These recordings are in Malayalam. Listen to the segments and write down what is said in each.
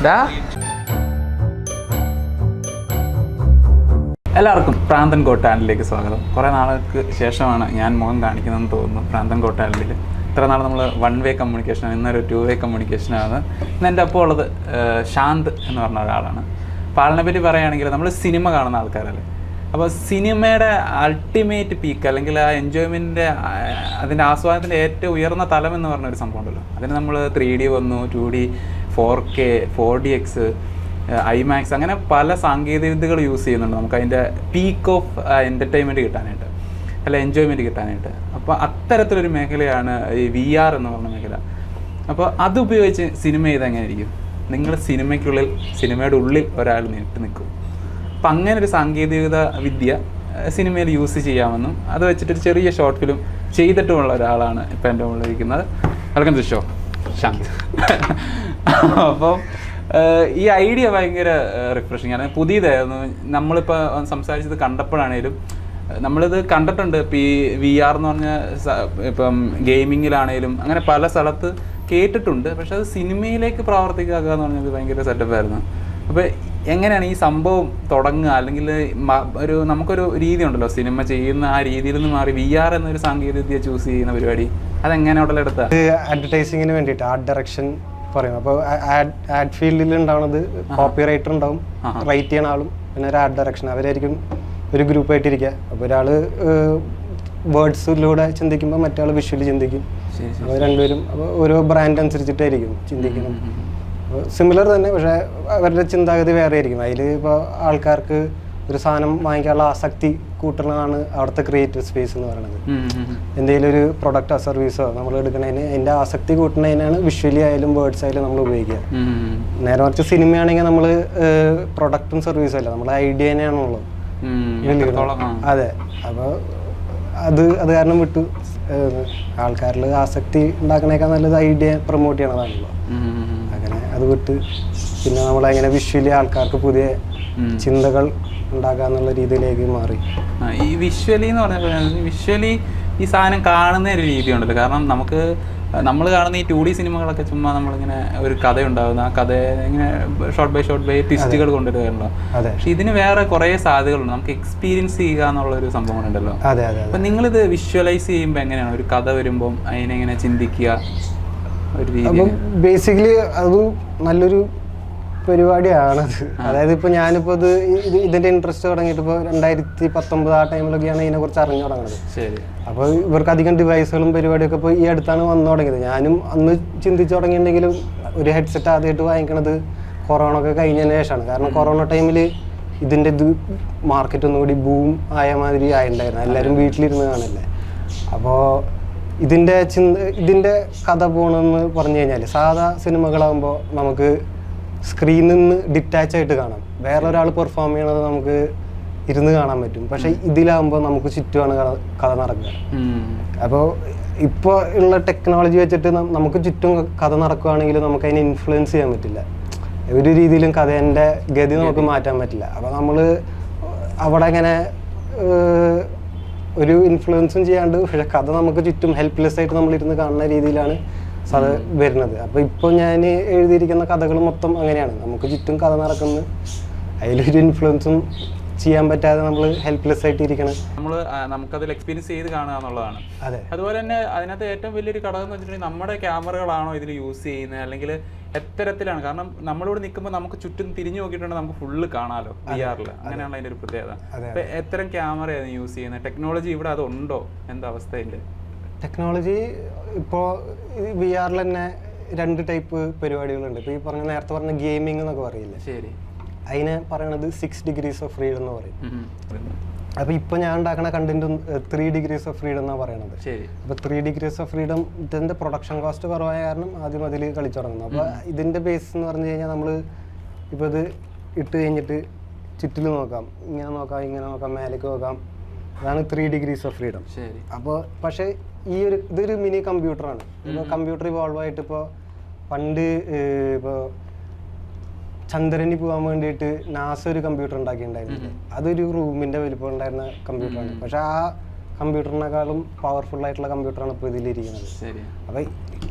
എടാ എല്ലാവർക്കും പ്രാന്തൻ കോട്ടാനിലേക്ക് സ്വാഗതം. കുറേ നാൾക്ക് ശേഷമാണ് ഞാൻ മുഖം കാണിക്കുന്നതെന്ന് തോന്നുന്നു പ്രാന്തൻ കോട്ടാനിൽ. ഇത്ര നാൾ നമ്മൾ 1 വേ കമ്മ്യൂണിക്കേഷനാണ്, ഇന്നൊരു 2 വേ കമ്മ്യൂണിക്കേഷനാണ്. ഇന്ന് എൻ്റെ ഒപ്പം ഉള്ളത് ശാന്ത് എന്ന് പറഞ്ഞ ഒരാളാണ്. അപ്പോൾ ആളിനെ പറ്റി പറയുകയാണെങ്കിൽ നമ്മൾ സിനിമ കാണുന്ന ആൾക്കാരല്ലേ. അപ്പോൾ സിനിമയുടെ അൾട്ടിമേറ്റ് പീക്ക് അല്ലെങ്കിൽ ആ എൻജോയ്മെൻറ്റിൻ്റെ അതിൻ്റെ ആസ്വാദനത്തിൻ്റെ ഏറ്റവും ഉയർന്ന തലം എന്ന് പറഞ്ഞൊരു സംഭവം ഉണ്ടല്ലോ. അതിന് നമ്മൾ 3D വന്നു, 2D, 4K, 4DX, IMAX, അങ്ങനെ പല സാങ്കേതിക വിദ്യകൾ യൂസ് ചെയ്യുന്നുണ്ട് നമുക്ക് അതിൻ്റെ പീക്ക് ഓഫ് എൻ്റർടൈൻമെൻറ്റ് കിട്ടാനായിട്ട്, അല്ല എൻജോയ്മെൻറ്റ് കിട്ടാനായിട്ട്. അപ്പോൾ അത്തരത്തിലൊരു മേഖലയാണ് ഈ VR എന്ന് പറഞ്ഞ മേഖല. അപ്പോൾ അതുപയോഗിച്ച് സിനിമ ചെയ്തെങ്ങനെ ഇരിക്കും? നിങ്ങൾ സിനിമയുടെ ഉള്ളിൽ ഒരാൾ നേരിട്ട് നിൽക്കും. അപ്പം അങ്ങനെ ഒരു സാങ്കേതിക വിദ്യ സിനിമയിൽ യൂസ് ചെയ്യാമെന്നും അത് വെച്ചിട്ടൊരു ചെറിയ ഷോർട്ട് ഫിലിം ചെയ്തിട്ടുമുള്ള ഒരാളാണ് ഇപ്പം എൻ്റെ മുകളിൽ ഇരിക്കുന്നത്. Welcome to show Shanth. അപ്പം ഈ ഐഡിയ ഭയങ്കര റിഫ്രഷിങ് ആണ്, പുതിയതായിരുന്നു. നമ്മളിപ്പോൾ സംസാരിച്ചത് കണ്ടപ്പോഴാണേലും നമ്മളിത് കണ്ടിട്ടുണ്ട്. ഇപ്പം ഈ VR എന്ന് പറഞ്ഞ ഇപ്പം ഗെയിമിങ്ങിലാണേലും അങ്ങനെ പല സ്ഥലത്ത് കേട്ടിട്ടുണ്ട്. പക്ഷെ അത് സിനിമയിലേക്ക് പ്രാവർത്തികമാക്കുക എന്ന് പറഞ്ഞത് ഭയങ്കര സെറ്റപ്പായിരുന്നു. അപ്പോൾ എങ്ങനെയാണ് ഈ സംഭവം തുടങ്ങുക? അല്ലെങ്കിൽ നമുക്കൊരു രീതി ഉണ്ടല്ലോ സിനിമ ചെയ്യുന്ന ആ രീതിയിൽ നിന്ന് മാറി VR എന്നൊരു സാങ്കേതികവിദ്യ ചൂസ് ചെയ്യുന്ന പരിപാടി, അതെങ്ങനെ ഉടലെടുത്ത? അഡ്വർടൈസിങ്ങിന് വേണ്ടിയിട്ട് ആർട്ട് ഡയറക്ഷൻ പറയും. അപ്പോൾ ആഡ് ഫീൽഡിൽ ഉണ്ടാവുന്നത് കോപ്പി റൈറ്റർ ഉണ്ടാവും, റൈറ്റ് ചെയ്യണ ആളും, പിന്നെ ഒരു ആർട്ട് ഡയറക്ഷൻ, അവരായിരിക്കും ഒരു ഗ്രൂപ്പായിട്ടിരിക്കുക. അപ്പോൾ ഒരാൾ വേർഡ്സിലൂടെ ചിന്തിക്കുമ്പോൾ മറ്റേ വിഷ്വലി ചിന്തിക്കും. അപ്പോൾ രണ്ടുപേരും അപ്പോൾ ഓരോ ബ്രാൻഡ് അനുസരിച്ചിട്ടായിരിക്കും ചിന്തിക്കണം. സിമിലർ തന്നെ, പക്ഷേ അവരുടെ ചിന്താഗതി വേറെ ആയിരിക്കും. അതിൽ ഇപ്പോൾ ആൾക്കാർക്ക് ഒരു സാധനം വാങ്ങിക്കാനുള്ള ആസക്തി കൂട്ടുന്നതാണ് അവിടുത്തെ ക്രിയേറ്റീവ് സ്പേസ് എന്ന് പറയുന്നത്. എന്തെങ്കിലും ഒരു പ്രൊഡക്റ്റോ സർവീസോ നമ്മൾ എടുക്കുന്നതിന് അതിൻ്റെ ആസക്തി കൂട്ടുന്നതിനാണ് വിഷ്വലി ആയാലും വേർഡ്സ് ആയാലും നമ്മൾ ഉപയോഗിക്കുക. നേരെ മറിച്ച് സിനിമയാണെങ്കിൽ നമ്മൾ പ്രൊഡക്റ്റും സർവീസും അല്ല, നമ്മൾ ഐഡിയ തന്നെയാണുള്ളത്. അതെ, അപ്പോൾ അത് കാരണം വിട്ടു ആൾക്കാരിൽ ആസക്തി ഉണ്ടാക്കണേക്കാൾ നല്ലത് ഐഡിയ പ്രൊമോട്ട് ചെയ്യണതാണല്ലോ. അങ്ങനെ അത് വിട്ട് പിന്നെ നമ്മളങ്ങനെ വിഷ്വലി ആൾക്കാർക്ക് പുതിയ ചിന്തകൾ ഉണ്ടാക്കാന്നുള്ള രീതിയിലേക്ക് മാറി. ഈ വിഷ്വലി എന്ന് പറഞ്ഞാൽ വിഷ്വലി ഈ സാധനം കാണുന്ന ഒരു രീതി ഉണ്ടല്ലോ. കാരണം നമ്മൾ കാണുന്ന ഈ 2D സിനിമകളൊക്കെ ചുമ്മാ നമ്മളിങ്ങനെ ഒരു കഥയുണ്ടാകുന്ന ആ കഥ ഇങ്ങനെ ഷോർട്ട് ബൈ ട്വിസ്റ്റുകൾ കൊണ്ടുവരികയാണല്ലോ. പക്ഷെ ഇതിന് വേറെ കുറേ സാധ്യതകളുണ്ട്, നമുക്ക് എക്സ്പീരിയൻസ് ചെയ്യുക എന്നുള്ളൊരു സംഭവം ഉണ്ടല്ലോ. അപ്പം നിങ്ങളിത് വിഷ്വലൈസ് ചെയ്യുമ്പോൾ എങ്ങനെയാണ് ഒരു കഥ വരുമ്പം അതിനെങ്ങനെ ചിന്തിക്കുക? ഒരു രീതി ബേസിക്കലി അത് നല്ലൊരു പരിപാടിയാണത്. അതായത് ഇപ്പോൾ ഞാനിപ്പോൾ ഇതിൻ്റെ ഇൻട്രസ്റ്റ് തുടങ്ങിയിട്ട് ഇപ്പോൾ 2019 ആ ടൈമിലൊക്കെയാണ് ഇതിനെക്കുറിച്ച് അറിഞ്ഞു തുടങ്ങുന്നത്. ശരി. അപ്പോൾ ഇവർക്ക് അധികം ഡിവൈസുകളും പരിപാടിയൊക്കെ ഇപ്പോൾ ഈ അടുത്താണ് വന്നു തുടങ്ങിയത്. ഞാനും അന്ന് ചിന്തിച്ചു തുടങ്ങിയിട്ടുണ്ടെങ്കിലും ഒരു ഹെഡ്സെറ്റ് ആദ്യമായിട്ട് വാങ്ങിക്കണത് കൊറോണ ഒക്കെ കഴിഞ്ഞതിന് ശേഷമാണ്. കാരണം കൊറോണ ടൈമിൽ ഇതിൻ്റെ മാർക്കറ്റ് ഒന്നുകൂടി ബൂം ആയ മാതിരി ആയിട്ടുണ്ടായിരുന്നു, എല്ലാവരും വീട്ടിലിരുന്ന് കാണല്ലേ. അപ്പോൾ ഇതിൻ്റെ കഥ പോകണമെന്ന് പറഞ്ഞു കഴിഞ്ഞാൽ സാധാ സിനിമകളാകുമ്പോൾ നമുക്ക് സ്ക്രീനിൽ നിന്ന് ഡിറ്റാച്ച് ആയിട്ട് കാണാം, വേറൊരാൾ പെർഫോം ചെയ്യണത് നമുക്ക് ഇരുന്ന് കാണാൻ പറ്റും. പക്ഷെ ഇതിലാകുമ്പോൾ നമുക്ക് ചുറ്റുമാണ് കഥ നടക്കുക. അപ്പോൾ ഇപ്പോൾ ഉള്ള ടെക്നോളജി വെച്ചിട്ട് നമുക്ക് ചുറ്റും കഥ നടക്കുകയാണെങ്കിൽ നമുക്ക് അതിനെ ഇൻഫ്ലുവൻസ് ചെയ്യാൻ പറ്റില്ല, ഒരു രീതിയിലും കഥേൻ്റെ ഗതി നമുക്ക് മാറ്റാൻ പറ്റില്ല. അപ്പോൾ നമ്മൾ അവിടെ ഇങ്ങനെ ഒരു ഇൻഫ്ലുവൻസും ചെയ്യാണ്ട് പക്ഷെ കഥ നമുക്ക് ചുറ്റും ഹെൽപ്ലെസ് ആയിട്ട് നമ്മളിരുന്ന് കാണുന്ന രീതിയിലാണ് അത് വരുന്നത്. അപ്പോൾ ഇപ്പോൾ ഞാൻ എഴുതിയിരിക്കുന്ന കഥകൾ മൊത്തം അങ്ങനെയാണ്, നമുക്ക് ചുറ്റും കഥ നടക്കുന്നത്, അതിലൊരു ഇൻഫ്ലുവൻസും ചെയ്യാൻ പറ്റാതെ നമ്മൾ ഹെൽപ്ലെസ് ആയിട്ട് ഇരിക്കണം. നമുക്കതിൽ എക്സ്പീരിയൻസ് ചെയ്ത് കാണുക എന്നുള്ളതാണ്. അതെ. അതുപോലെ തന്നെ അതിനകത്ത് ഏറ്റവും വലിയൊരു ഘടകം എന്ന് വെച്ചിട്ടുണ്ടെങ്കിൽ നമ്മുടെ ക്യാമറകളാണോ ഇതിൽ യൂസ് ചെയ്യുന്നത്, അല്ലെങ്കിൽ എത്തരത്തിലാണ്? കാരണം നമ്മളിവിടെ നിൽക്കുമ്പോൾ നമുക്ക് ചുറ്റും തിരിഞ്ഞു നോക്കിയിട്ടുണ്ടെങ്കിൽ നമുക്ക് ഫുള്ള് കാണാമല്ലോ VR-ൽ. അങ്ങനെയാണ് അതിൻ്റെ ഒരു പ്രത്യേകത. അപ്പോൾ എത്തരം ക്യാമറയാണ് യൂസ് ചെയ്യുന്നത്? ടെക്നോളജി ഇവിടെ അതുണ്ടോ? എന്താ അവസ്ഥയിൽ ടെക്നോളജി? ഇപ്പോൾ VR-ൽ തന്നെ 2 ടൈപ്പ് പരിപാടികളുണ്ട്. ഇപ്പോൾ ഈ നേരത്തെ പറഞ്ഞ ഗെയിമിംഗ് എന്നൊക്കെ പറയില്ലേ? ശരി. അതിനെ പറയണത് 6 degrees of freedom എന്ന് പറയും. അപ്പോൾ ഇപ്പോൾ ഞാൻ ഉണ്ടാക്കുന്ന കണ്ടന്റും 3 degrees of freedom എന്നാണ് പറയണത്. അപ്പോൾ 3 degrees of freedom ഇതിൻ്റെ പ്രൊഡക്ഷൻ കോസ്റ്റ് കുറവായ കാരണം ആദ്യം അതിൽ കളിച്ചു തുടങ്ങുന്നു. അപ്പോൾ ഇതിൻ്റെ ബേസ് എന്ന് പറഞ്ഞു കഴിഞ്ഞാൽ നമ്മൾ ഇപ്പോൾ ഇത് ഇട്ട് കഴിഞ്ഞിട്ട് ചുറ്റിൽ നോക്കാം, ഇങ്ങനെ നോക്കാം, ഇങ്ങനെ നോക്കാം, മേലേക്ക് നോക്കാം. അതാണ് 3 degrees of freedom. അപ്പോൾ പക്ഷേ ഇതൊരു മിനി കമ്പ്യൂട്ടറാണ്. ഇപ്പോൾ കമ്പ്യൂട്ടർ ഇവോൾവ് ആയിട്ട് ഇപ്പോൾ പണ്ട് ഇപ്പോൾ ചന്ദ്രനിൽ പോകാൻ വേണ്ടിയിട്ട് നാസ ഒരു കമ്പ്യൂട്ടർ ഉണ്ടാക്കിയിട്ടുണ്ടായിരുന്നു. അതൊരു റൂമിൻ്റെ വലിപ്പം ഉണ്ടായിരുന്ന കമ്പ്യൂട്ടറാണ്. പക്ഷെ ആ കമ്പ്യൂട്ടറിനേക്കാളും പവർഫുൾ ആയിട്ടുള്ള കമ്പ്യൂട്ടറാണ് ഇപ്പോൾ ഇതിലിരിക്കുന്നത്. അപ്പോൾ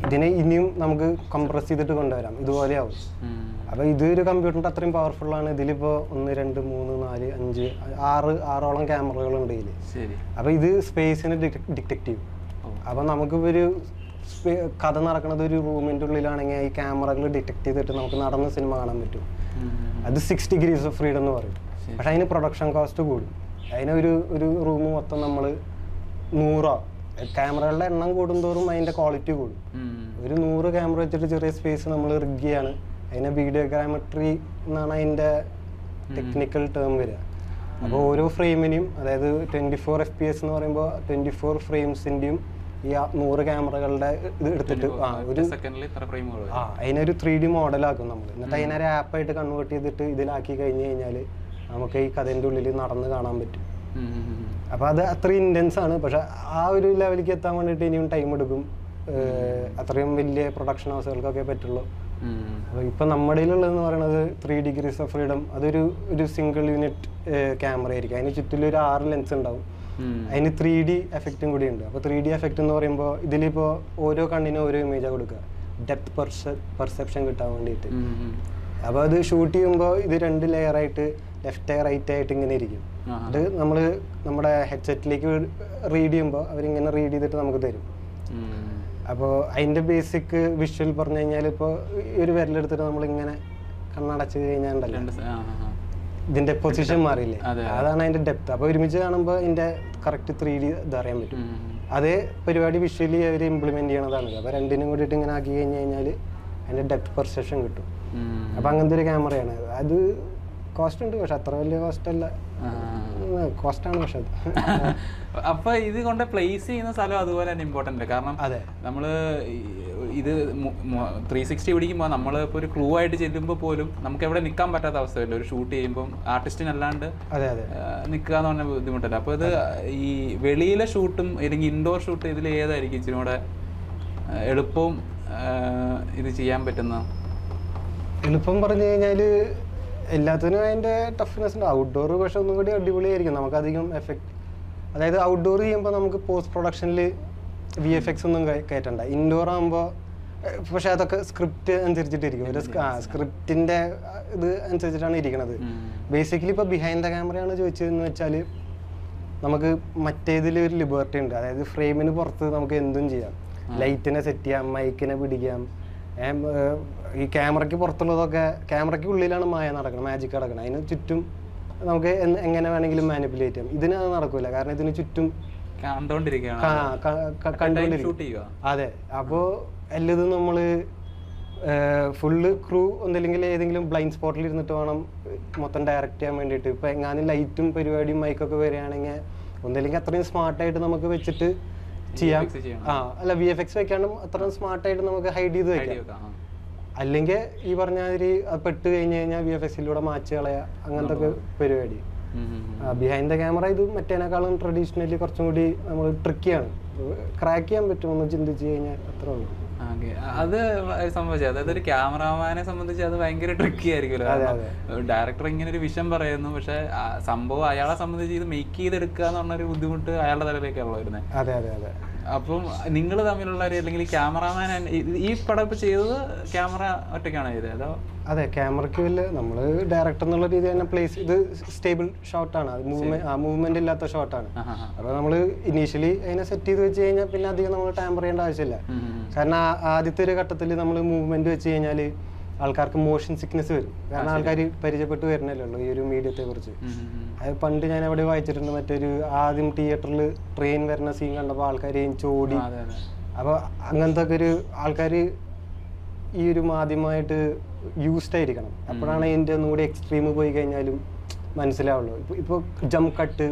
ഇതിനെ ഇനിയും നമുക്ക് കംപ്രസ് ചെയ്തിട്ട് കൊണ്ടുവരാം, ഇതുപോലെയാവും. അപ്പോൾ ഇതൊരു കമ്പ്യൂട്ടറിൻ്റെ അത്രയും പവർഫുള്ളാണ്. ഇതിലിപ്പോൾ 1 2 3 4 5 6 ക്യാമറകളുണ്ട് ഇതിൽ. അപ്പോൾ ഇത് സ്പേസിനെ ഡിറ്റക്ട് ചെയ്യും. അപ്പോൾ നമുക്കിപ്പോൾ ഒരു കഥ നടക്കുന്നത് ഒരു റൂമിൻ്റെ ഉള്ളിലാണെങ്കിൽ ഈ ക്യാമറകൾ ഡിറ്റക്ട് ചെയ്തിട്ട് നമുക്ക് നടന്ന് സിനിമ കാണാൻ പറ്റും. അത് 6 degrees of freedom എന്ന് പറയും. പക്ഷെ അതിന് പ്രൊഡക്ഷൻ കോസ്റ്റ് കൂടും. ഒരു റൂം മൊത്തം നമ്മൾ 100 ക്യാമറകളുടെ എണ്ണം കൂടുന്തോറും അതിൻ്റെ ക്വാളിറ്റി കൂടും. ഒരു 100 ക്യാമറ വെച്ചിട്ട് ചെറിയ സ്പേസ് നമ്മൾ റിഗ് ചെയ്യാണ്. അതിനെ വീഡിയോഗ്രാമട്രി എന്നാണ് അതിൻ്റെ ടെക്നിക്കൽ ടേം വരിക. അപ്പോൾ ഓരോ ഫ്രെയിമിനെയും, അതായത് 24 FPS എന്ന് പറയുമ്പോൾ 24 ഫ്രെയിംസിൻ്റെയും ഈ 100 ക്യാമറകളുടെ ഇത് എടുത്തിട്ട് അതിനൊരു 3D മോഡലാക്കും നമ്മൾ. എന്നിട്ട് അതിനൊരു ആപ്പായിട്ട് കൺവേർട്ട് ചെയ്തിട്ട് ഇതിലാക്കി കഴിഞ്ഞ് കഴിഞ്ഞാൽ നമുക്ക് ഈ കഥേൻ്റെ ഉള്ളിൽ നടന്ന് കാണാൻ പറ്റും. അപ്പോൾ അത് അത്രയും ഇൻറ്റൻസ് ആണ്. പക്ഷെ ആ ഒരു ലെവലിലേക്ക് എത്താൻ വേണ്ടിയിട്ട് ഇനിയും ടൈം എടുക്കും. അത്രയും വലിയ പ്രൊഡക്ഷൻ ഹൗസുകൾക്കൊക്കെ പറ്റുള്ളൂ. അപ്പോൾ ഇപ്പം നമ്മുടെ ഉള്ളതെന്ന് പറയുന്നത് 3 degrees of freedom. ഒരു സിംഗിൾ യൂണിറ്റ് ക്യാമറ ആയിരിക്കും. അതിന് ചുറ്റിലും ഒരു 6 ലെൻസ് ഉണ്ടാവും. അതിന് 3D എഫക്റ്റും കൂടി ഉണ്ട്. അപ്പോൾ 3D എഫക്റ്റ് എന്ന് പറയുമ്പോൾ ഇതിലിപ്പോൾ ഓരോ കണ്ണിനും ഓരോ ഇമേജാണ് കൊടുക്കുക, ഡെപ്ത് പെർസെപ്ഷൻ കിട്ടാൻ വേണ്ടിയിട്ട്. അപ്പോൾ അത് ഷൂട്ട് ചെയ്യുമ്പോൾ ഇത് 2 ലെയറായിട്ട് ലെഫ്റ്റ് റൈറ്റ് ആയിട്ട് ഇങ്ങനെ ഇരിക്കും. അത് നമ്മൾ നമ്മുടെ ഹെഡ്സെറ്റിലേക്ക് റീഡ് ചെയ്യുമ്പോൾ അവരിങ്ങനെ റീഡ് ചെയ്തിട്ട് നമുക്ക് തരും. അപ്പോൾ അതിൻ്റെ ബേസിക് വിഷ്വൽ പറഞ്ഞു കഴിഞ്ഞാൽ ഇപ്പോൾ ഒരു വിരലെടുത്തിട്ട് നമ്മളിങ്ങനെ കണ്ണടച്ച് കഴിഞ്ഞാൽ ഉണ്ടല്ലോ, ഇതിൻ്റെ പൊസിഷൻ മാറിയില്ലേ, അതാണ് അതിൻ്റെ ഡെപ്ത്. അപ്പോൾ ഒരുമിച്ച് കാണുമ്പോൾ ഇതിൻ്റെ കറക്റ്റ് 3D ഇതറിയാൻ പറ്റും. അതേ പരിപാടി വിഷ്വലി അവർ ഇംപ്ലിമെൻറ്റ് ചെയ്യണതാണ്. അപ്പോൾ രണ്ടിനും കൂടിയിട്ട് ഇങ്ങനെ ആക്കി കഴിഞ്ഞ് കഴിഞ്ഞാൽ അതിൻ്റെ ഡെപ്ത് പെർസെപ്ഷൻ കിട്ടും. അപ്പോൾ അങ്ങനത്തെ ഒരു ക്യാമറയാണ് അത്. കോസ്റ്റ് ഉണ്ട്, പക്ഷെ അത്ര വലിയ കോസ്റ്റ് അല്ല, കോസ്റ്റാണ്. പക്ഷെ അപ്പൊ ഇത് കൊണ്ട് പ്ലേസ് ചെയ്യുന്ന സ്ഥലം അതുപോലെ തന്നെ ഇമ്പോർട്ടൻ്റ്. കാരണം നമ്മള് ഇത് 360 പിടിക്കുമ്പോൾ നമ്മൾ ഇപ്പോൾ ഒരു ക്രൂ ആയിട്ട് ചെല്ലുമ്പോൾ പോലും നമുക്ക് എവിടെ നിൽക്കാൻ പറ്റാത്ത അവസ്ഥയല്ല. ഒരു ഷൂട്ട് ചെയ്യുമ്പോൾ ആർട്ടിസ്റ്റിനല്ലാണ്ട് നിൽക്കുക എന്ന് പറഞ്ഞ ബുദ്ധിമുട്ടല്ല. അപ്പോൾ ഇത് ഈ വെളിയിലെ ഷൂട്ടും അല്ലെങ്കിൽ ഇൻഡോർ ഷൂട്ട് ഇതിൽ ഏതായിരിക്കും ഇച്ചിരി കൂടെ എളുപ്പവും ഇത് ചെയ്യാൻ പറ്റുന്ന? എളുപ്പം പറഞ്ഞു കഴിഞ്ഞാൽ എല്ലാത്തിനും അതിൻ്റെ ടഫ്നെസ് ഉണ്ട്. ഔട്ട്ഡോർ പക്ഷെ ഒന്നും കൂടി അടിപൊളിയായിരിക്കും. നമുക്കധികം എഫക്റ്റ്, അതായത് ഔട്ട്ഡോർ ചെയ്യുമ്പോൾ നമുക്ക് പോസ്റ്റ് പ്രൊഡക്ഷനിൽ VFX ഒന്നും കയറ്റണ്ട. ഇൻഡോർ ആകുമ്പോൾ പക്ഷെ അതൊക്കെ സ്ക്രിപ്റ്റ് അനുസരിച്ചിട്ടിരിക്കും. ഒരു സ്ക്രിപ്റ്റിൻ്റെ ഇത് അനുസരിച്ചിട്ടാണ് ഇരിക്കുന്നത്. ബേസിക്കലി ഇപ്പോൾ ബിഹൈൻഡ് ദ ക്യാമറയാണ് ചോദിച്ചതെന്ന് വെച്ചാൽ നമുക്ക് മറ്റേതിൽ ഒരു ലിബർട്ടി ഉണ്ട്. അതായത് ഫ്രെയിമിന് പുറത്ത് നമുക്ക് എന്തും ചെയ്യാം. ലൈറ്റിനെ സെറ്റ് ചെയ്യാം, മൈക്കിനെ പിടിക്കാം. ഈ ക്യാമറയ്ക്ക് പുറത്തുള്ളതൊക്കെ ക്യാമറയ്ക്ക് ഉള്ളിലാണ് മാജിക് നടക്കണം. അതിന് ചുറ്റും നമുക്ക് എങ്ങനെ വേണമെങ്കിലും മാനിപ്പുലേറ്റ് ചെയ്യാം. ഇതിന് അത് നടക്കില്ല, കാരണം ഇതിന് ചുറ്റും കണ്ടുകൊണ്ടിരിക്കുക. അതെ. അപ്പോൾ എല്ലതും നമ്മൾ ഫുള്ള് ക്രൂ ഒന്നല്ലെങ്കിൽ ഏതെങ്കിലും ബ്ലൈൻഡ് സ്പോട്ടിൽ ഇരുന്നിട്ട് വേണം മൊത്തം ഡയറക്റ്റ് ചെയ്യാൻ വേണ്ടിയിട്ട്. ഇപ്പോൾ എങ്ങാനും ലൈറ്റും പരിപാടിയും മൈക്കൊക്കെ വരികയാണെങ്കിൽ ഒന്നല്ലെങ്കിൽ അത്രയും സ്മാർട്ടായിട്ട് നമുക്ക് വെച്ചിട്ട് ചെയ്യാം. അല്ല, VFX വെക്കാണ്ടും അത്രയും സ്മാർട്ടായിട്ട് നമുക്ക് ഹൈഡ് ചെയ്ത് വെക്കാം. അല്ലെങ്കിൽ ഈ പറഞ്ഞ മാതിരി പെട്ട് കഴിഞ്ഞ് കഴിഞ്ഞാൽ VFXിലൂടെ മാച്ച് കളയുക, അങ്ങനത്തെ ഒക്കെ പരിപാടി. ബിഹൈൻഡ് ദ ക്യാമറ ഇത് മറ്റേനേക്കാളും ട്രഡീഷണലി കുറച്ചും കൂടി നമ്മൾ ട്രിക്കിയാണ്. ക്രാക്ക് ചെയ്യാൻ പറ്റും ഒന്ന് ചിന്തിച്ച് കഴിഞ്ഞാൽ, അത്രേ ഉള്ളൂ. അത് സംഭവിച്ചത്. അതായത് ഒരു ക്യാമറാമാനെ സംബന്ധിച്ച് അത് ഭയങ്കര ട്രിക്കി ആയിരിക്കുമല്ലോ. ഡയറക്ടർ ഇങ്ങനെ ഒരു വിഷൻ പറയുന്നു, പക്ഷെ സംഭവം അയാളെ സംബന്ധിച്ച് ഇത് മേക്ക് ചെയ്തെടുക്കുക എന്ന് പറഞ്ഞൊരു ബുദ്ധിമുട്ട് അയാളുടെ തലയിലേക്കാണല്ലോ വരുന്നത്. അതെ അതെ അതെ. അപ്പം നിങ്ങൾ തമ്മിലുള്ള അല്ലെങ്കിൽ ക്യാമറാമാൻ ഈ പടം ഇപ്പൊ ചെയ്തത് ക്യാമറ ഒറ്റയ്ക്കാണോ ചെയ്തത് അതോ? അതെ, ക്യാമറയ്ക്ക് വലിയ നമ്മൾ ഡയറക്ടർ എന്നുള്ള രീതി തന്നെ പ്ലേസ് ഇത് സ്റ്റേബിൾ ഷോട്ടാണ്, അത് മൂവ്മെന്റ് ഇല്ലാത്ത ഷോട്ടാണ്. അപ്പോൾ നമ്മൾ ഇനീഷ്യലി അതിനെ സെറ്റ് ചെയ്ത് വെച്ച് കഴിഞ്ഞാൽ പിന്നെ അധികം നമ്മൾ ടാമ്പർ ചെയ്യേണ്ട ആവശ്യമില്ല. കാരണം ആദ്യത്തെ ഒരു ഘട്ടത്തിൽ നമ്മൾ മൂവ്മെന്റ് വെച്ച് കഴിഞ്ഞാൽ ആൾക്കാർക്ക് മോഷൻ സിക്നെസ് വരും. കാരണം ആൾക്കാർ പരിചയപ്പെട്ട് വരുന്നല്ലോ ഈ ഒരു മീഡിയത്തെ കുറിച്ച്. അത് പണ്ട് ഞാൻ എവിടെ വായിച്ചിട്ടുണ്ട്, മറ്റൊരു ആദ്യം തിയേറ്ററിൽ ട്രെയിൻ വരുന്ന സീൻ കണ്ടപ്പോൾ ആൾക്കാർ ചോടി. അപ്പോൾ അങ്ങനത്തെ ഒക്കെ ഒരു ആൾക്കാർ ഈ ഒരു മാധ്യമമായിട്ട് യൂസ്ഡ് ആയിരിക്കണം. അപ്പോഴാണ് ഇതിൻ്റെ ഒന്നുകൂടി എക്സ്ട്രീം പോയി കഴിഞ്ഞാലും മനസ്സിലാവുള്ളൂ. ഇപ്പോൾ ജംപ് കട്ട്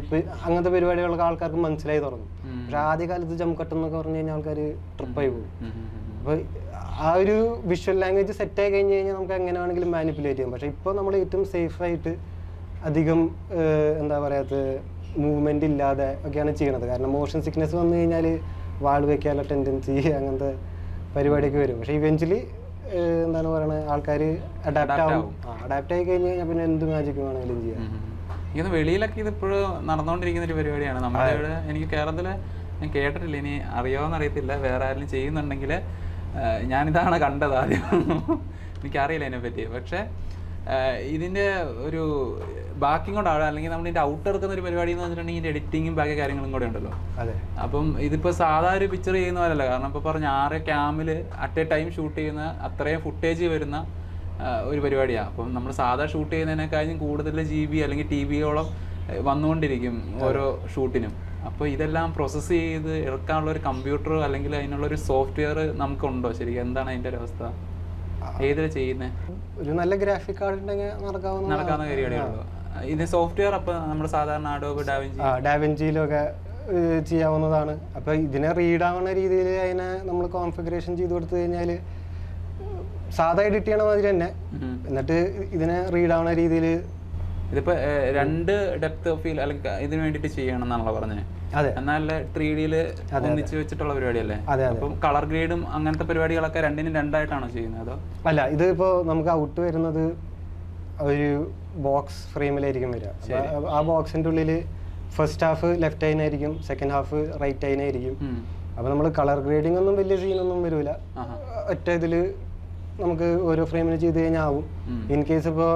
അങ്ങനത്തെ പരിപാടികളൊക്കെ ആൾക്കാർക്ക് മനസ്സിലായി തുടങ്ങും. പക്ഷെ ആദ്യകാലത്ത് ജംപ് കട്ട് എന്നൊക്കെ പറഞ്ഞു കഴിഞ്ഞാൽ ആൾക്കാർ ട്രിപ്പായി പോകും. അപ്പോൾ ആ ഒരു വിഷ്വൽ ലാംഗ്വേജ് സെറ്റായി കഴിഞ്ഞ് കഴിഞ്ഞാൽ നമുക്ക് എങ്ങനെ വേണമെങ്കിലും മാനിപ്പുലേറ്റ് ചെയ്യാം. പക്ഷേ ഇപ്പോൾ നമ്മൾ ഏറ്റവും സേഫായിട്ട് അധികം എന്താ പറയാത്ത മൂവ്മെൻ്റ് ഇല്ലാതെ ഒക്കെയാണ് ചെയ്യണത്. കാരണം മോഷൻ സിക്നെസ് വന്നു കഴിഞ്ഞാൽ വാൾ വയ്ക്കാനുള്ള ടെൻഡൻസി അങ്ങനത്തെ പരിപാടിയൊക്കെ വരും. പക്ഷേ ഇവൻച്വലി എന്താണ് പറയുന്നത്, ആൾക്കാർ അഡാപ്റ്റ് ആവും. അഡാപ്റ്റ് ആയി കഴിഞ്ഞ് കഴിഞ്ഞാൽ പിന്നെ എന്ത് മാജിക് വേണമെങ്കിലും ചെയ്യാം. ഇത് വെളിയിലൊക്കെ ഇത് ഇപ്പോഴും നടന്നുകൊണ്ടിരിക്കുന്ന ഒരു പരിപാടിയാണ്. നമ്മുടെ ഇവിടെ എനിക്ക് കേരളത്തിൽ ഞാൻ കേട്ടിട്ടില്ല, ഇനി അറിയാമെന്ന് അറിയത്തില്ല, വേറെ ആരെങ്കിലും ചെയ്യുന്നുണ്ടെങ്കിൽ ഞാനിതാണ് കണ്ടത് ആദ്യം. എനിക്കറിയില്ല അതിനെപ്പറ്റി. പക്ഷേ ഇതിൻ്റെ ഒരു ബാക്കിയും കൂടെ ആവാം, അല്ലെങ്കിൽ നമ്മൾ ഇതിൻ്റെ ഔട്ട് എടുക്കുന്ന ഒരു പരിപാടി എന്ന് വെച്ചിട്ടുണ്ടെങ്കിൽ ഇതിൻ്റെ എഡിറ്റിങ്ങും ബാക്കി കാര്യങ്ങളും കൂടെ ഉണ്ടല്ലോ. അപ്പം ഇതിപ്പോൾ സാധാ ഒരു പിക്ചർ ചെയ്യുന്ന പോലല്ല. കാരണം ഇപ്പോൾ പറഞ്ഞ 6 ക്യാമിൽ അറ്റ് എ ടൈം ഷൂട്ട് ചെയ്യുന്ന അത്രയും ഫുട്ടേജ് വരുന്ന ഒരു പരിപാടിയാണ്. അപ്പം നമ്മൾ സാധാ ഷൂട്ട് ചെയ്യുന്നതിനേക്കാളും കൂടുതൽ GB അല്ലെങ്കിൽ TBയോളം വന്നുകൊണ്ടിരിക്കും ഓരോ ഷൂട്ടിനും. അപ്പോൾ ഇതെല്ലാം പ്രോസസ്സ് ചെയ്ത് എടുക്കാനുള്ള ഒരു കമ്പ്യൂട്ടർ അല്ലെങ്കിൽ അതിനുള്ളൊരു സോഫ്റ്റ്വെയർ നമുക്കുണ്ടോ ശരിക്കും? എന്താണ് അതിൻ്റെ ഒരു അവസ്ഥ? ഏതിൽ ചെയ്യുന്നത്? ഒരു നല്ല ഗ്രാഫിക് കാർഡ് ഉണ്ടെങ്കിൽ നടക്കാവുന്ന പരിപാടിയുള്ളൂ. ഇതിന് സോഫ്റ്റ്വെയർ അപ്പോൾ നമ്മൾ സാധാരണ അഡോബ് ഡാവിഞ്ചിയിലൊക്കെ ചെയ്യാവുന്നതാണ്. അപ്പോൾ ഇതിനെ റീഡ് ആവുന്ന രീതിയിൽ അതിനെ നമ്മൾ കോൺഫിഗറേഷൻ ചെയ്ത് കൊടുത്തു കഴിഞ്ഞാൽ സാധാ എഡിറ്റ് ചെയ്യണ മാതിരി തന്നെ, എന്നിട്ട് ഇതിനെ റീഡ് ആവുന്ന രീതിയിൽ. ഇതിപ്പോ 2 ഡെപ്ത് ഓഫ് ഫീൽ അല്ലെങ്കിൽ ഇതിന് വേണ്ടിയിട്ട് ചെയ്യണം എന്നാണല്ലോ പറഞ്ഞത്. അതെ, എന്നാൽ 3D ഒന്നിച്ച് വെച്ചിട്ടുള്ള പരിപാടിയല്ലേ? അപ്പം കളർ ഗ്രേഡും അങ്ങനത്തെ പരിപാടികളൊക്കെ രണ്ടിനും രണ്ടായിട്ടാണോ ചെയ്യുന്നത് അതോ? അല്ല, ഇത് ഇപ്പോൾ നമുക്ക് ഔട്ട് വരുന്നത് ഒരു ബോക്സ് ഫ്രെയിമിലായിരിക്കും വരിക. ആ ബോക്സിന്റെ ഉള്ളിൽ ഫസ്റ്റ് ഹാഫ് ലെഫ്റ്റ് ആയിരിക്കും, സെക്കൻഡ് ഹാഫ് റൈറ്റ് ആയിരിക്കും. അപ്പോൾ നമ്മൾ കളർ ഗ്രേഡിംഗ് ഒന്നും വലിയ സീനൊന്നും വരില്ല. ഒറ്റ ഇതിൽ നമുക്ക് ഓരോ ഫ്രെയിമിന് ചെയ്ത് കഴിഞ്ഞാൽ ആവും. ഇൻ കേസ് ഇപ്പോൾ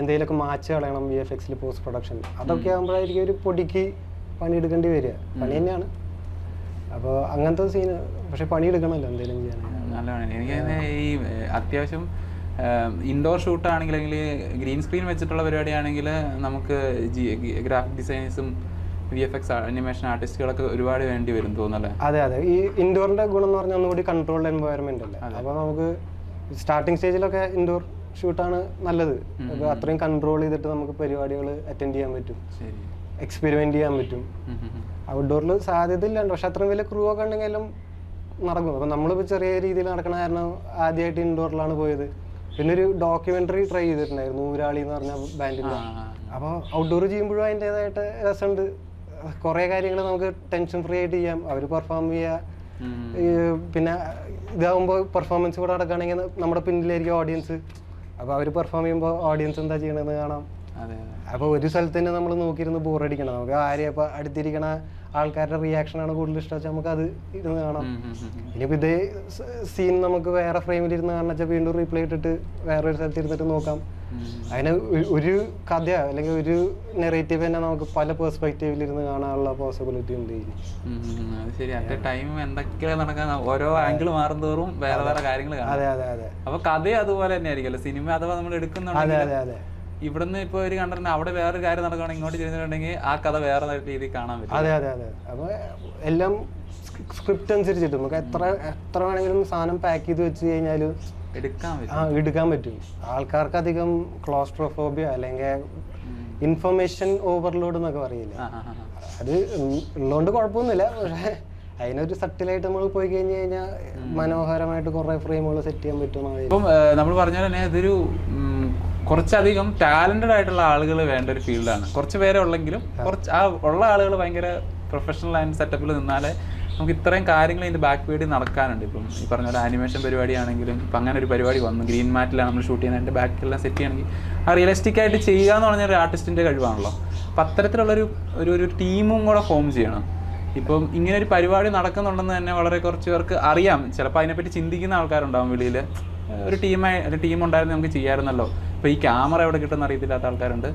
എന്തെങ്കിലുമൊക്കെ മാച്ച് കളയണം VFX പോസ്റ്റ് പ്രൊഡക്ഷൻ, അതൊക്കെ ആകുമ്പോഴായിരിക്കും ഒരു പൊടിക്ക് പണിയെടുക്കേണ്ടി വരിക. പണി തന്നെയാണ്. അപ്പോൾ അങ്ങനത്തെ സീന് പക്ഷെ പണിയെടുക്കണമല്ലോ എന്തെങ്കിലും ചെയ്യാൻ. നല്ലതാണ്. എനിക്ക് ഈ അത്യാവശ്യം ഇൻഡോർ ഷൂട്ടാണെങ്കിൽ അല്ലെങ്കിൽ ഗ്രീൻ സ്ക്രീൻ വെച്ചിട്ടുള്ള പരിപാടിയാണെങ്കിൽ നമുക്ക് ഗ്രാഫിക് ഡിസൈനേഴ്സും VFX അനിമേഷൻ ആർട്ടിസ്റ്റുകളൊക്കെ ഒരുപാട് വേണ്ടി വരും തോന്നല്ലേ? അതെ അതെ. ഈ ഇൻഡോറിന്റെ ഗുണം എന്ന് പറഞ്ഞാൽ ഒന്നുകൂടി കൺട്രോൾഡ് എൻവയോൺമെന്റ് അല്ലേ. അപ്പോൾ നമുക്ക് സ്റ്റാർട്ടിങ് സ്റ്റേജിലൊക്കെ ഇൻഡോർ ഷൂട്ടാണ് നല്ലത്. അപ്പോൾ അത്രയും കൺട്രോൾ ചെയ്തിട്ട് നമുക്ക് പരിപാടികൾ അറ്റൻഡ് ചെയ്യാൻ പറ്റും, എക്സ്പെരിമെന്റ് ചെയ്യാൻ പറ്റും. ഔട്ട്ഡോറിൽ സാധ്യത ഇല്ലാണ്ട്, പക്ഷെ അത്രയും വലിയ ക്രൂ ഒക്കെ ഉണ്ടെങ്കിലും നടക്കും. അപ്പം നമ്മളിപ്പോൾ ചെറിയ രീതിയിൽ നടക്കണ കാരണം ആദ്യമായിട്ട് ഇൻഡോറിലാണ് പോയത്. പിന്നെ ഒരു ഡോക്യുമെന്ററി ട്രൈ ചെയ്തിട്ടുണ്ടായിരുന്നു, ഊരാളി എന്ന് പറഞ്ഞ ബാൻഡിൻ്റെ. അപ്പോൾ ഔട്ട്ഡോർ ചെയ്യുമ്പോഴും അതിൻ്റെതായിട്ട് രസമുണ്ട്. കുറേ കാര്യങ്ങൾ നമുക്ക് ടെൻഷൻ ഫ്രീ ആയിട്ട് ചെയ്യാം. അവർ പെർഫോം ചെയ്യുക, പിന്നെ ഇതാകുമ്പോൾ പെർഫോമൻസ് കൂടെ നടക്കുകയാണെങ്കിൽ നമ്മുടെ പിന്നിലായിരിക്കും ഓഡിയൻസ്. അപ്പോൾ അവർ പെർഫോം ചെയ്യുമ്പോൾ ഓഡിയൻസ് എന്താ ചെയ്യണമെന്ന് കാണാം. അപ്പോൾ ഒരു സ്ഥലത്ത് തന്നെ നമ്മൾ നോക്കിയിരുന്ന് ബോറടിക്കണം. നമുക്ക് ആരെയും ഇപ്പോൾ അടുത്തിരിക്കണ ആൾക്കാരുടെ റിയാക്ഷനാണ് കൂടുതൽ ഇഷ്ടം വെച്ചാൽ നമുക്ക് അത് ഇരുന്ന് കാണാം. ഇനിയിപ്പോൾ ഇതേ സീൻ നമുക്ക് വേറെ ഫ്രെയിമിലിരുന്ന് കാണാൻ വെച്ചാൽ വീണ്ടും റീപ്ലേ ഇട്ടിട്ട് വേറെ ഒരു സ്ഥലത്ത് ഇരുന്നിട്ട് നോക്കാം. അതിന് ഒരു കഥ അല്ലെങ്കിൽ ഒരു നെറേറ്റീവ് തന്നെ നമുക്ക് പല പെർസ്പെക്റ്റീവിലിരുന്ന് കാണാനുള്ള പോസിബിലിറ്റി ഉണ്ട്. ഓരോ ആംഗിൾ മാറുന്തോറും വേറെ വേറെ കാര്യങ്ങൾ. അതെ അതെ അതെ. അപ്പൊ കഥ അതുപോലെ തന്നെ ആയിരിക്കുമല്ലോ സിനിമ അഥവാ നമ്മൾ എടുക്കുന്നുണ്ട്. അതെ അതെ. ഇവിടുന്ന് ഇപ്പൊ ഒരു കണ്ടിട്ടുണ്ട് അവിടെ വേറൊരു കാര്യം നടക്കുകയാണെങ്കിൽ ഇങ്ങോട്ട് ചെയ്തിട്ടുണ്ടെങ്കിൽ ആ കഥ വേറെ രീതിയിൽ കാണാൻ പറ്റും. അതെ അതെ അതെ. അപ്പോൾ എല്ലാം സ്ക്രിപ്റ്റ് അനുസരിച്ചിട്ട് നമുക്ക് എത്ര വേണമെങ്കിലും സാധനം പാക്ക് ചെയ്ത് വെച്ച് കഴിഞ്ഞാൽ എടുക്കാൻ പറ്റും. ആൾക്കാർക്ക് അധികം ക്ലോസ്ട്രോഫോബിയ അല്ലെങ്കിൽ ഇൻഫർമേഷൻ ഓവർലോഡ് എന്നൊക്കെ പറയില്ല, അത് ഉള്ളതുകൊണ്ട് കുഴപ്പമൊന്നുമില്ല. പക്ഷെ അതിനൊരു സട്ടിലായിട്ട് നമ്മൾ പോയി കഴിഞ്ഞ് കഴിഞ്ഞാൽ മനോഹരമായിട്ട് കുറെ ഫ്രെയിമുകൾ സെറ്റ് ചെയ്യാൻ പറ്റും. ഇപ്പം നമ്മൾ പറഞ്ഞ പോലെ തന്നെ ഇതൊരു കുറച്ചധികം ടാലന്റഡ് ആയിട്ടുള്ള ആളുകൾ വേണ്ട ഒരു ഫീൽഡാണ്. കുറച്ച് പേരെ ഉള്ളെങ്കിലും കുറച്ച് ആ ഉള്ള ആളുകൾ ഭയങ്കര പ്രൊഫഷണൽ ആൻഡ് സെറ്റപ്പിൽ നിന്നാലേ നമുക്ക് ഇത്രയും കാര്യങ്ങൾ ഇതിൻ്റെ ബാക്ക് വേണ്ടി നടക്കാനുണ്ട്. ഇപ്പം ഈ പറഞ്ഞ പോലെ ആനിമേഷൻ പരിപാടിയാണെങ്കിലും ഇപ്പം അങ്ങനെ ഒരു പരിപാടി വന്നു, ഗ്രീൻ മാറ്റിലാണ് നമ്മൾ ഷൂട്ട് ചെയ്യുന്നത്, അതിൻ്റെ ബാക്കിലെല്ലാം സെറ്റ് ചെയ്യണമെങ്കിൽ ആ റിയലിസ്റ്റിക് ആയിട്ട് ചെയ്യുക എന്ന് പറഞ്ഞാൽ ഒരു ആർട്ടിസ്റ്റിൻ്റെ കഴിവാണല്ലോ. അപ്പം അത്തരത്തിലുള്ളൊരു ഒരു ടീമും കൂടെ ഫോം ചെയ്യണം. ഇപ്പം ഇങ്ങനെ ഒരു പരിപാടി നടക്കുന്നുണ്ടെന്ന് തന്നെ വളരെ കുറച്ച് പേർക്ക് അറിയാം. ചിലപ്പോൾ അതിനെപ്പറ്റി ചിന്തിക്കുന്ന ആൾക്കാരുണ്ടാവും വെളിയിൽ. ഒരു ടീം ഉണ്ടായിരുന്നു നമുക്ക് ചെയ്യാമായിരുന്നല്ലോ. ഇപ്പോൾ ഈ ക്യാമറ എവിടെ കിട്ടുന്ന അറിയത്തില്ലാത്ത ആൾക്കാരുണ്ട്.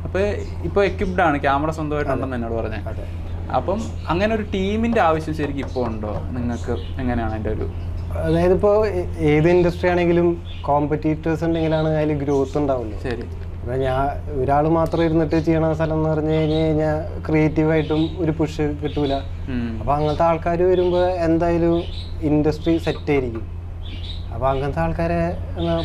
അപ്പോൾ ഇപ്പോൾ എക്യുപ്ഡ് ആണ്, ക്യാമറ സ്വന്തമായിട്ടുണ്ടെന്ന് എന്നോട് പറഞ്ഞത്. അപ്പം അങ്ങനെ ഒരു ടീമിൻ്റെ ആവശ്യം ശരിക്കും ഇപ്പോൾ ഉണ്ടോ നിങ്ങൾക്ക്? എങ്ങനെയാണ് അതിൻ്റെ ഒരു? അതായത് ഇപ്പോൾ ഏത് ഇൻഡസ്ട്രി ആണെങ്കിലും കോമ്പറ്റീറ്റേഴ്സ് ഉണ്ടെങ്കിലാണ് അതിൽ ഗ്രോത്ത് ഉണ്ടാവുള്ളൂ. ശരി. അപ്പോൾ ഒരാൾ മാത്രം ഇരുന്നിട്ട് ചെയ്യണ സ്ഥലം എന്ന് പറഞ്ഞു കഴിഞ്ഞാൽ ക്രിയേറ്റീവായിട്ടും ഒരു പുഷ് കിട്ടൂല. അപ്പോൾ അങ്ങനത്തെ ആൾക്കാർ വരുമ്പോൾ എന്തായാലും ഇൻഡസ്ട്രി സെറ്റ് ആയിരിക്കും. അപ്പോൾ അങ്ങനത്തെ ആൾക്കാരെ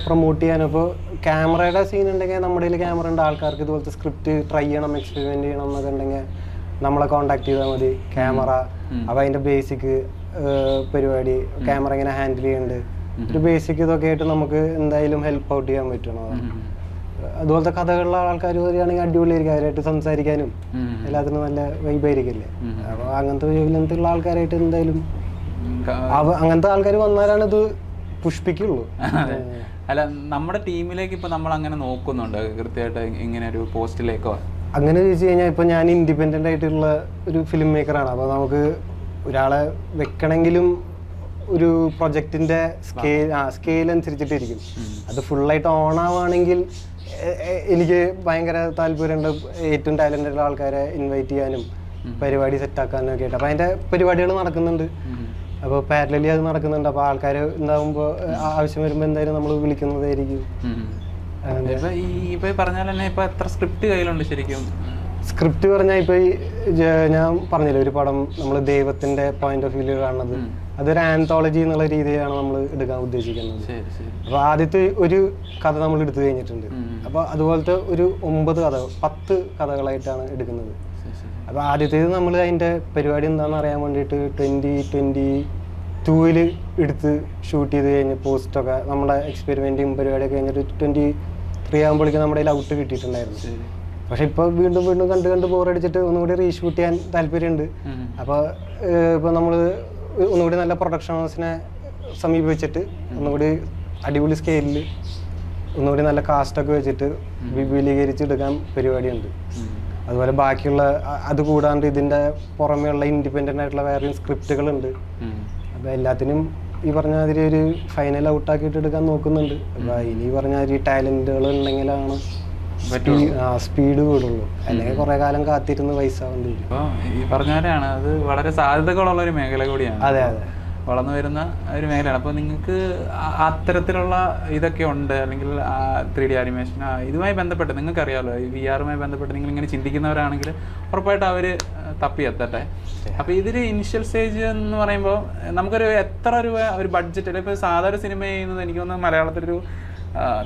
പ്രൊമോട്ട് ചെയ്യാൻ ഇപ്പോൾ ക്യാമറയുടെ സീൻ ഉണ്ടെങ്കിൽ നമ്മുടെ കയ്യിൽ ക്യാമറ ഉണ്ട്, ആൾക്കാർക്ക് ഇതുപോലത്തെ സ്ക്രിപ്റ്റ് ട്രൈ ചെയ്യണം, എക്സ്പെരിമെൻ്റ് ചെയ്യണം എന്നൊക്കെ ഉണ്ടെങ്കിൽ നമ്മളെ കോൺടാക്ട് ചെയ്താൽ മതി. ക്യാമറ, അപ്പോൾ അതിൻ്റെ ബേസിക് പരിപാടി, ക്യാമറ എങ്ങനെ ഹാൻഡിൽ ചെയ്യുന്നുണ്ട്, ഒരു ബേസിക് ഇതൊക്കെ ആയിട്ട് നമുക്ക് എന്തായാലും ഹെൽപ്പ് ഔട്ട് ചെയ്യാൻ പറ്റണം. അതുപോലത്തെ കഥകളുള്ള ആൾക്കാർ വരികയാണെങ്കിൽ അടിപൊളിയായിരിക്കും, അവരായിട്ട് സംസാരിക്കാനും എല്ലാത്തിനും നല്ല വൈബായിരിക്കില്ലേ. അപ്പോൾ അങ്ങനത്തെ വേവ്ലെങ്ത്തുള്ള ആൾക്കാരായിട്ട് എന്തായാലും അങ്ങനത്തെ ആൾക്കാർ വന്നാലാണ് ഇത് പുഷ്പിക്കുള്ളൂ. അല്ല, നമ്മുടെ ടീമിലേക്ക് ഇപ്പൊ നമ്മൾ അങ്ങനെ നോക്കുന്നുണ്ട് കൃത്യമായിട്ട് ഇങ്ങനെ ഒരു പോസ്റ്റിലേക്കോ? അങ്ങനെ ചോദിച്ചു കഴിഞ്ഞാൽ ഇപ്പൊ ഞാൻ ഇൻഡിപെൻഡന്റ് ആയിട്ടുള്ള ഒരു ഫിലിം മേക്കറാണ്. അപ്പോൾ നമുക്ക് ഒരാളെ വെക്കണമെങ്കിലും ഒരു പ്രൊജക്റ്റിന്റെ സ്കെയിൽ അനുസരിച്ചിട്ടിരിക്കും. അത് ഫുള്ളായിട്ട് ഓൺ ആവുകയാണെങ്കിൽ എനിക്ക് ഭയങ്കര താല്പര്യമുണ്ട് ഏറ്റവും ടാലന്റുള്ള ആൾക്കാരെ ഇൻവൈറ്റ് ചെയ്യാനും പരിപാടി സെറ്റാക്കാനും ഒക്കെ ആയിട്ട്. അപ്പോൾ അതിന്റെ പരിപാടികൾ നടക്കുന്നുണ്ട്. അപ്പോൾ പാരലലി അത് നടക്കുന്നുണ്ട്. അപ്പോൾ ആൾക്കാർ ഉണ്ടാകുമ്പോൾ ആവശ്യം വരുമ്പോൾ എന്തായാലും നമ്മൾ വിളിക്കുന്നതായിരിക്കും. ഇപ്പൊ പറഞ്ഞാൽ തന്നെ ഇപ്പൊ എത്ര സ്ക്രിപ്റ്റ് കയ്യിലുണ്ട് ശരിക്കും? സ്ക്രിപ്റ്റ് പറഞ്ഞാൽ ഇപ്പൊ ഞാൻ പറഞ്ഞില്ലേ ഒരു പടം നമ്മൾ ദൈവത്തിന്റെ പോയിന്റ് ഓഫ് വ്യൂ കാണുന്നത്, അതൊരു ആന്തോളജി എന്നുള്ള രീതിയിലാണ് നമ്മൾ എടുക്കാൻ ഉദ്ദേശിക്കുന്നത്. അപ്പൊ ആദ്യത്തെ ഒരു കഥ നമ്മൾ എടുത്തു കഴിഞ്ഞിട്ടുണ്ട്. അപ്പൊ അതുപോലത്തെ ഒരു 10 കഥകളായിട്ടാണ് എടുക്കുന്നത്. അപ്പൊ ആദ്യത്തേത് നമ്മൾ അതിന്റെ പരിപാടി എന്താണെന്ന് അറിയാൻ വേണ്ടിയിട്ട് 2022 എടുത്ത് ഷൂട്ട് ചെയ്ത് കഴിഞ്ഞ് പോസ്റ്റൊക്കെ നമ്മുടെ എക്സ്പെരിമെന്റും പരിപാടിയൊക്കെ കഴിഞ്ഞിട്ട് 23 ആകുമ്പോഴേക്കും നമ്മുടെ കയ്യിൽ ഔട്ട് കിട്ടിയിട്ടുണ്ടായിരുന്നു. പക്ഷെ ഇപ്പൊ വീണ്ടും കണ്ട് ബോറടിച്ചിട്ട് ഒന്നുകൂടി റീഷൂട്ട് ചെയ്യാൻ താല്പര്യമുണ്ട്. അപ്പോൾ ഇപ്പോൾ നമ്മൾ ഒന്നുകൂടി നല്ല പ്രൊഡക്ഷൻ ഹൗസിനെ സമീപിച്ചിട്ട് ഒന്നുകൂടി അടിപൊളി സ്കെയിലിൽ ഒന്നുകൂടി നല്ല കാസ്റ്റൊക്കെ വെച്ചിട്ട് വിപുലീകരിച്ചെടുക്കാൻ പരിപാടിയുണ്ട്. അതുപോലെ ബാക്കിയുള്ള അത് കൂടാണ്ട് ഇതിൻ്റെ പുറമേയുള്ള ഇൻഡിപെൻഡൻ്റ് ആയിട്ടുള്ള വേറെയും സ്ക്രിപ്റ്റുകളുണ്ട്. അപ്പോൾ എല്ലാത്തിനും ഈ പറഞ്ഞ മാതിരി ഒരു ഫൈനൽ ഔട്ടാക്കിയിട്ട് എടുക്കാൻ നോക്കുന്നുണ്ട്. അപ്പോൾ ഇനി പറഞ്ഞ മാതിരി ടാലൻറ്റുകൾ ഉണ്ടെങ്കിലാണ് സ്പീഡ് കൂടുള്ളൂ, അല്ലെങ്കിൽ കുറെ കാലം കാത്തിരുന്ന് പൈസ ആവേണ്ടി വരും. അപ്പോൾ ഈ പറഞ്ഞാലാണ് അത് വളരെ സാധ്യതകളുള്ള ഒരു മേഖല കൂടിയാണ്. അതെ, വളർന്നു വരുന്ന ഒരു മേഖലയാണ്. അപ്പോൾ നിങ്ങൾക്ക് അത്തരത്തിലുള്ള ഇതൊക്കെ ഉണ്ട്, അല്ലെങ്കിൽ 3D ആനിമേഷൻ ഇതുമായി ബന്ധപ്പെട്ട് നിങ്ങൾക്കറിയാമല്ലോ, ഈ VR-മായി ബന്ധപ്പെട്ട് നിങ്ങൾ ഇങ്ങനെ ചിന്തിക്കുന്നവരാണെങ്കിൽ ഉറപ്പായിട്ട് അവർ തപ്പിയെത്തട്ടെ. അപ്പോൾ ഇതിൽ ഇനിഷ്യൽ സ്റ്റേജ് എന്ന് പറയുമ്പോൾ നമുക്കൊരു എത്ര രൂപ ഒരു ബഡ്ജറ്റ്, അല്ലെങ്കിൽ ഇപ്പോൾ സാധാരണ സിനിമ ചെയ്യുന്നത് എനിക്ക് തോന്നുന്നു മലയാളത്തിലൊരു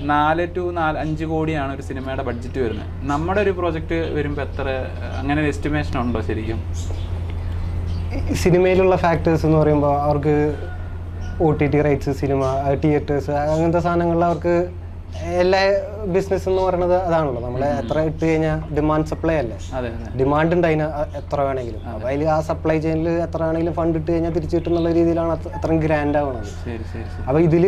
4 to 5 കോടിയാണ് ഒരു സിനിമയുടെ ബഡ്ജറ്റ് വരുന്നത്. നമ്മുടെ ഒരു പ്രോജക്റ്റ് വരുമ്പോൾ എത്ര, അങ്ങനെ ഒരു എസ്റ്റിമേഷൻ ഉണ്ടോ ശരിക്കും? സിനിമയിലുള്ള ഫാക്ടേഴ്സ് എന്ന് പറയുമ്പോൾ അവർക്ക് OTT റൈറ്റ്സ്, സിനിമ, തിയേറ്റേഴ്സ്, അങ്ങനത്തെ സാധനങ്ങളിൽ അവർക്ക് എല്ലാ ബിസിനസ് എന്ന് പറയുന്നത് അതാണല്ലോ. നമ്മൾ എത്ര ഇട്ട് കഴിഞ്ഞാൽ ഡിമാൻഡ് സപ്ലൈ അല്ലേ, ഡിമാൻഡ് ഉണ്ട് അതിന് എത്ര വേണമെങ്കിലും. അപ്പോൾ അതിൽ ആ സപ്ലൈ ചെയിനിൽ എത്ര വേണമെങ്കിലും ഫണ്ട് ഇട്ട് കഴിഞ്ഞാൽ തിരിച്ചു കിട്ടുന്നുള്ള രീതിയിലാണ് അത്രയും ഗ്രാൻഡ് ആവുന്നത്. അപ്പോൾ ഇതിൽ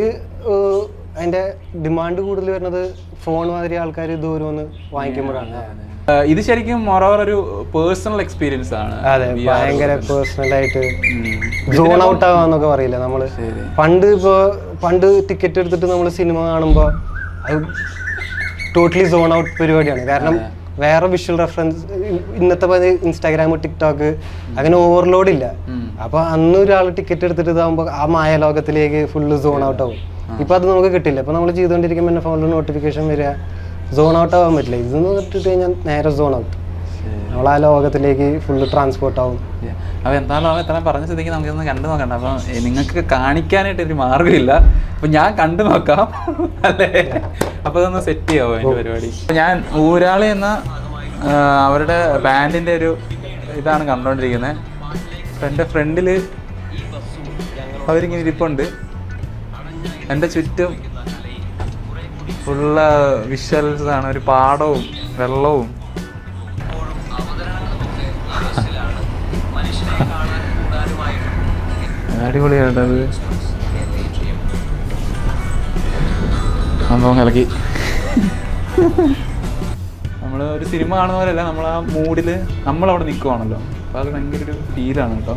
അതിൻ്റെ ഡിമാൻഡ് കൂടുതൽ വരുന്നത് ഫോൺ മാതിരി ആൾക്കാർ ദൂരം ഒന്ന് വാങ്ങിക്കുമ്പോഴാണ്. ഇത് ശരിക്കും ഒരു പേഴ്സണൽ എക്സ്പീരിയൻസ് ആണ്. അതെ, ഭയങ്കര പേഴ്സണലായിട്ട് സോൺ ഔട്ട് ആവാന്നൊക്കെ പറയില്ല നമ്മള്. പണ്ട് ടിക്കറ്റ് എടുത്തിട്ട് നമ്മൾ സിനിമ കാണുമ്പോൾ അത് ടോട്ടലി സോൺ ഔട്ട് പരിപാടിയാണ്. കാരണം വേറെ വിഷ്വൽ റെഫറൻസ് ഇന്നത്തെ ഇൻസ്റ്റാഗ്രാം, ടിക്ടോക്ക് അങ്ങനെ ഓവർലോഡ് ഇല്ല. അപ്പൊ അന്ന് ഒരാൾ ടിക്കറ്റ് എടുത്തിട്ട് ഇതാകുമ്പോൾ ആ മായലോകത്തിലേക്ക് ഫുള്ള് സോൺ ഔട്ട് ആവും. ഇപ്പൊ അത് നമുക്ക് കിട്ടില്ല. ഇപ്പൊ നമ്മൾ ചെയ്തുകൊണ്ടിരിക്കുമ്പോൾ എന്നെ ഫോണിൽ നോട്ടിഫിക്കേഷൻ വരിക, സോൺ ഔട്ട് ആവാൻ പറ്റില്ല. ഇതെന്ന് ഇട്ടിട്ട് കഴിഞ്ഞാൽ നേരെ സോൺ ഔട്ട്, നമ്മൾ ആ ലോകത്തിലേക്ക് ഫുള്ള് ട്രാൻസ്പോർട്ട് ആവും. അപ്പോൾ എന്തായാലും ഇത്ര പറഞ്ഞ സ്ഥിതിക്ക് നമുക്കൊന്ന് കണ്ടു നോക്കണ്ട. അപ്പം നിങ്ങൾക്ക് കാണിക്കാനായിട്ട് ഒരു മാർഗ്ഗമില്ല, അപ്പം ഞാൻ കണ്ടു നോക്കാം അല്ലേ? അപ്പോൾ അതൊന്ന് സെറ്റ് ചെയ്യാവോ എൻ്റെ പരിപാടി? ഞാൻ ഊരാളി എന്ന അവരുടെ ബാൻഡിൻ്റെ ഒരു ഇതാണ് കണ്ടുകൊണ്ടിരിക്കുന്നത്. അപ്പം എൻ്റെ ഫ്രണ്ടിൽ അവരിങ്ങനെ ഇരിപ്പുണ്ട്. എൻ്റെ ചുറ്റും ഫുള്ള് വിഷ്വൽസ് ആണ്, ഒരു പാടവും വെള്ളവും. അടിപൊളിയായിട്ടത് സംഭവം കലക്കി. നമ്മൾ ഒരു സിനിമ കാണുന്ന പോലെയല്ല, നമ്മൾ ആ മൂഡിൽ നമ്മളവിടെ നിൽക്കുവാണല്ലോ. അപ്പോൾ അത് ഭയങ്കര ഒരു ഫീലാണ് കേട്ടോ.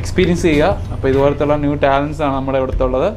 എക്സ്പീരിയൻസ് ചെയ്യുക. അപ്പോൾ ഇതുപോലത്തുള്ള ന്യൂ ടാലൻസ് ആണ് നമ്മുടെ ഇവിടുത്തെ ഉള്ളത്.